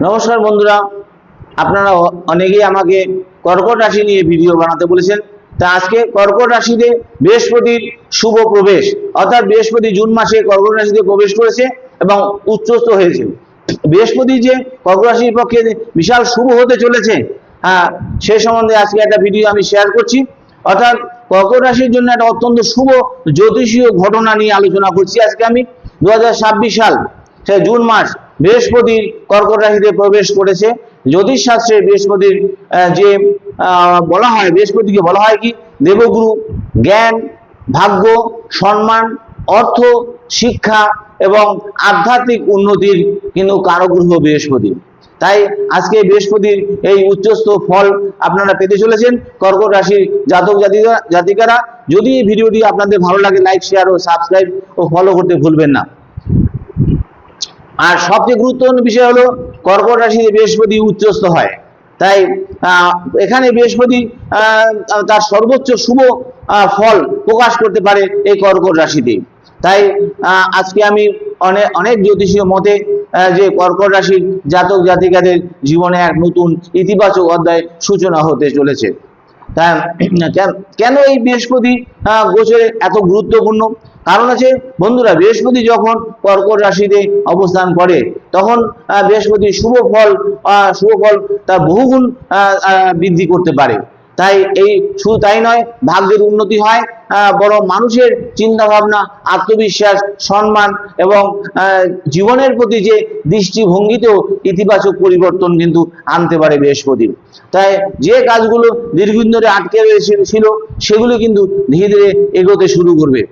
নমস্কার বন্ধুরা, আপনারা অনেকেই আমাকে কর্কট রাশি নিয়ে ভিডিও বানাতে বলেছেন। তা আজকে কর্কট রাশিতে বৃহস্পতির শুভ প্রবেশ, অর্থাৎ বৃহস্পতি জুন মাসে কর্কট রাশিতে প্রবেশ করেছে এবং উচ্চস্থ হয়েছে। বৃহস্পতি যে কর্কট রাশির পক্ষে বিশাল শুভ হতে চলেছে, সে সম্বন্ধে আজকে একটা ভিডিও আমি শেয়ার করছি। অর্থাৎ কর্কট রাশির জন্য একটা অত্যন্ত শুভ জ্যোতিষীয় ঘটনা নিয়ে আলোচনা করছি। আজকে আমি 2026 সাল জুন মাস বৃহস্পতি কর্কট রাশিতে প্রবেশ করেছে। জ্যোতিষ শাস্ত্রে বৃহস্পতির যে বলা হয়, বৃহস্পতিকে বলা হয় কি দেবগুরু, জ্ঞান, ভাগ্য, সম্মান, অর্থ, শিক্ষা এবং আধ্যাত্মিক উন্নতির কিন্তু কারগ্রহ বৃহস্পতি। তাই আজকে বৃহস্পতির এই উচ্চস্থ ফল আপনারা পেতে চলেছেন কর্কট রাশির জাতক জাতিকারা। যদি এই ভিডিওটি আপনাদের ভালো লাগে, লাইক, শেয়ার ও সাবস্ক্রাইব ও ফলো করতে ভুলবেন না। আর সবচেয়ে গুরুত্বপূর্ণ বিষয় হলো কর্কট রাশিতে বৃহস্পতি উচ্চস্থ হয়। তাই এখানে বৃহস্পতি তার সর্বোচ্চ শুভ ফল প্রকাশ করতে পারে এই কর্কট রাশিতে। তাই আজকে আমি অনেক জ্যোতিষীয় মতে যে কর্কট রাশির জাতক জাতিকাদের জীবনে এক নতুন ইতিবাচক অধ্যায় সূচনা হতে চলেছে। তা কেন এই বৃহস্পতি গোচরে এত গুরুত্বপূর্ণ? কারণ আছে বন্ধুরা, বৃহস্পতি যখন কর্কট রাশিতে অবস্থান করে তখন বৃহস্পতি শুভ ফল তার বহুগুণ বৃদ্ধি করতে পারে। তাই এই শুধু তাই নয়, ভাগ্যের উন্নতি হয়, বরং মানুষের চিন্তা ভাবনা, আত্মবিশ্বাস, সম্মান এবং জীবনের প্রতি যে দৃষ্টিভঙ্গিতেও ইতিবাচক পরিবর্তন কিন্তু আনতে পারে বৃহস্পতি। তাই যে কাজগুলো দীর্ঘদিন ধরে আটকে ছিল সেগুলো কিন্তু ধীরে ধীরে এগোতে শুরু করবে।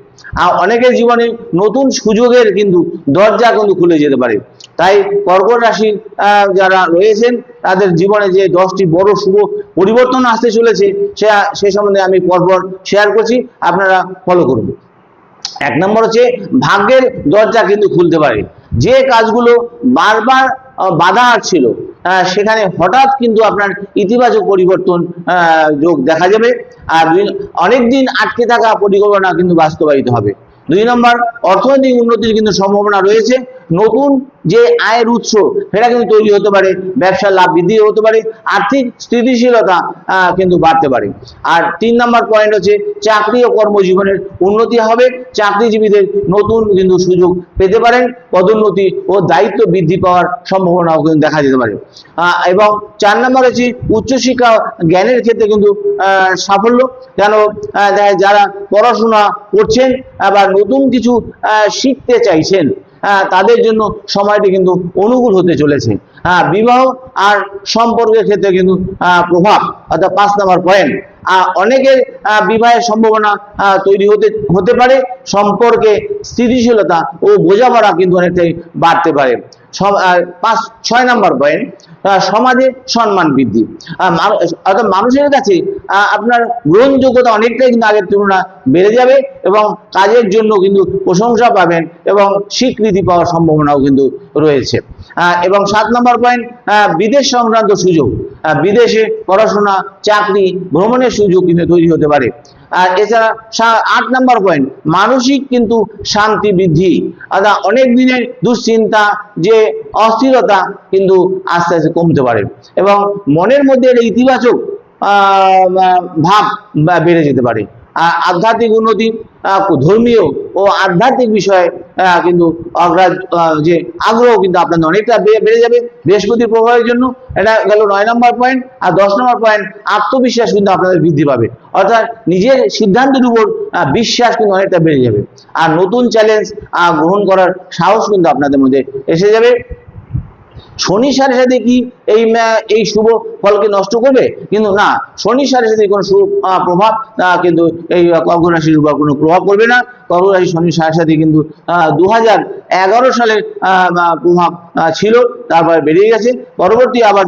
আর অনেকের জীবনে নতুন সুযোগের কিন্তু দরজা কিন্তু খুলে যেতে পারে। তাই কর্কট রাশির যারা রয়েছেন তাদের জীবনে যে 10টি বড় শুভ পরিবর্তন আসতে চলেছে সে সম্বন্ধে আমি পরপর শেয়ার করছি, আপনারা ফলো করুন। 1 নম্বর হচ্ছে ভাগ্যের দরজা কিন্তু খুলতে পারে। যে কাজগুলো বারবার বাধা আসছিল সেখানে হঠাৎ কিন্তু আপনার ইতিবাচক পরিবর্তন যোগ দেখা যাবে। আর অনেকদিন আটকে থাকা পরিকল্পনা কিন্তু বাস্তবায়িত হবে। 2 নম্বর, অর্থনৈতিক উন্নতির কিন্তু সম্ভাবনা রয়েছে। নতুন যে আয়ের উৎস সেটা কিন্তু তৈরি হতে পারে, ব্যবসার লাভ বৃদ্ধি হতে পারে, আর্থিক স্থিতিশীলতা কিন্তু বাড়তে পারে। আর 3 নম্বর পয়েন্ট হচ্ছে চাকরি ও কর্মজীবনের উন্নতি হবে। চাকরিজীবীদের নতুন কিন্তু সুযোগ পেতে পারেন, পদোন্নতি ও দায়িত্ব বৃদ্ধি পাওয়ার সম্ভাবনাও কিন্তু দেখা যেতে পারে। এবং 4 নম্বর হচ্ছে উচ্চশিক্ষা জ্ঞানের ক্ষেত্রে কিন্তু সাফল্য। কেন যারা পড়াশোনা করছেন আবার নতুন কিছু শিখতে চাইছেন তাদের জন্য সময়টি কিন্তু অনুকূল হতে চলেছে। বিবাহ আর সম্পর্কের ক্ষেত্রে কিন্তু প্রভাব, অর্থাৎ 5 নম্বর পয়েন্ট, অনেকের বিবাহের সম্ভাবনা তৈরি হতে পারে। সম্পর্কে স্থিতিশীলতা ও বোঝাপড়া কিন্তু অনেকটাই বাড়তে পারে। 6 নম্বর পয়েন্ট, সমাজে সম্মান বৃদ্ধি, অর্থাৎ মানুষের কাছে আপনার গ্রহণযোগ্যতা অনেকটাই কিন্তু আগের তুলনায় বেড়ে যাবে এবং কাজের জন্য কিন্তু প্রশংসা পাবেন এবং স্বীকৃতি পাওয়ার সম্ভাবনাও কিন্তু রয়েছে। এবং 7 নম্বর পয়েন্ট, বিদেশ সংক্রান্ত সুযোগ, বিদেশে পড়াশোনা, চাকরি, ভ্রমণের সুযোগ কিন্তু তৈরি হতে পারে। আর এছাড়া 8 নম্বর পয়েন্ট, মানসিক কিন্তু শান্তি বৃদ্ধি, অর্থাৎ অনেক দিনের দুশ্চিন্তা, যে অস্থিরতা কিন্তু আস্তে আস্তে কমতে পারে এবং মনের মধ্যে ইতিবাচক ভাব বেড়ে যেতে পারে। আধ্যাত্মিক উন্নতি, ধর্মীয় ও আধ্যাত্মিক বিষয়ে কিন্তু যে আগ্রহ কিন্তু আপনাদের অনেকটা বেড়ে যাবে বৃহস্পতির প্রভাবের জন্য। এটা গেল 9 নম্বর পয়েন্ট। আর 10 নম্বর পয়েন্ট, আত্মবিশ্বাস কিন্তু আপনাদের বৃদ্ধি পাবে, অর্থাৎ নিজের সিদ্ধান্তের উপর বিশ্বাস কিন্তু অনেকটা বেড়ে যাবে। আর নতুন চ্যালেঞ্জ গ্রহণ করার সাহস কিন্তু আপনাদের মধ্যে এসে যাবে। শনি সাড়ে সাথে কি এই শুভ ফলকে নষ্ট করবে? কিন্তু না, শনি সাড়ে সাথে কোনো প্রভাব কিন্তু এই কর্কট রাশির উপর কোনো প্রভাব পড়বে না। কর্কট রাশি শনি সাড়ে সাথে কিন্তু 2011 সালের প্রভাব ছিল, তারপর বেরিয়ে গেছে। পরবর্তী আবার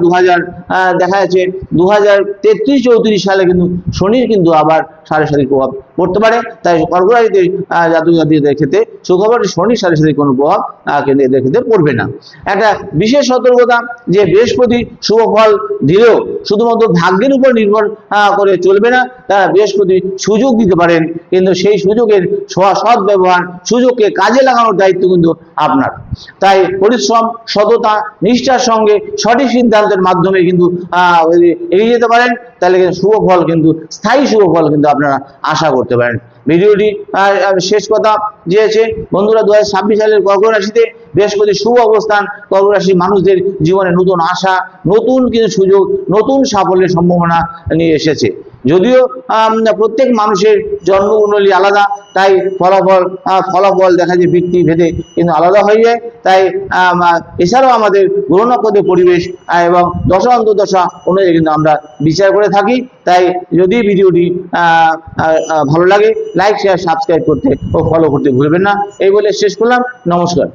দেখা যাচ্ছে 2033-34 সালে কিন্তু শনির কিন্তু আবার সাড়ে সাথে প্রভাব পড়তে পারে। তাই কর্কট রাশিতে জাতক জাতিকাদের ক্ষেত্রে সুখবর, শনি সাড়ে সাথে কোনো প্রভাব কিন্তু এদের ক্ষেত্রে পড়বে না। একটা বিশেষ সতর্কতা যে বৃহস্পতি শুভ ফল দিলেও শুধুমাত্র ভাগ্যের উপর নির্ভর করে চলবে না। তারা বৃহস্পতি সুযোগ দিতে পারেন, কিন্তু সেই সুযোগের সৎ ব্যবহার, সুযোগকে কাজে লাগানোর দায়িত্ব কিন্তু আপনার। তাই পরিশ্রম, সততা, নিষ্ঠার সঙ্গে সঠিক সিদ্ধান্তের মাধ্যমে কিন্তু এগিয়ে যেতে পারেন, তাহলে কিন্তু শুভ ফল, কিন্তু স্থায়ী শুভ ফল কিন্তু আপনারা আশা করতে পারেন। ভিডিওটি শেষ কথা যে আছে বন্ধুরা, 2026 সালের কর্কট রাশিতে বৃহস্পতি শুভ অবস্থান কর্কট রাশির মানুষদের জীবনে নতুন আশা, নতুন কিছু সুযোগ, নতুন সাফল্যের সম্ভাবনা নিয়ে এসেছে। যদিও প্রত্যেক মানুষের জন্মকুণ্ডলী আলাদা, তাই ফলাফল দেখা যায় ব্যক্তি ভেদে কিন্তু আলাদা হয়ে যায়। তাই এছাড়াও আমাদের গ্রহ নক্ষত্রের পরিবেশ এবং দশা অন্তর্দশা অনুযায়ী কিন্তু আমরা বিচার করে থাকি। তাই যদি ভিডিওটি ভালো লাগে, লাইক, শেয়ার, সাবস্ক্রাইব করতে ও ফলো করতে ভুলবেন না। এই বলে শেষ করলাম। নমস্কার।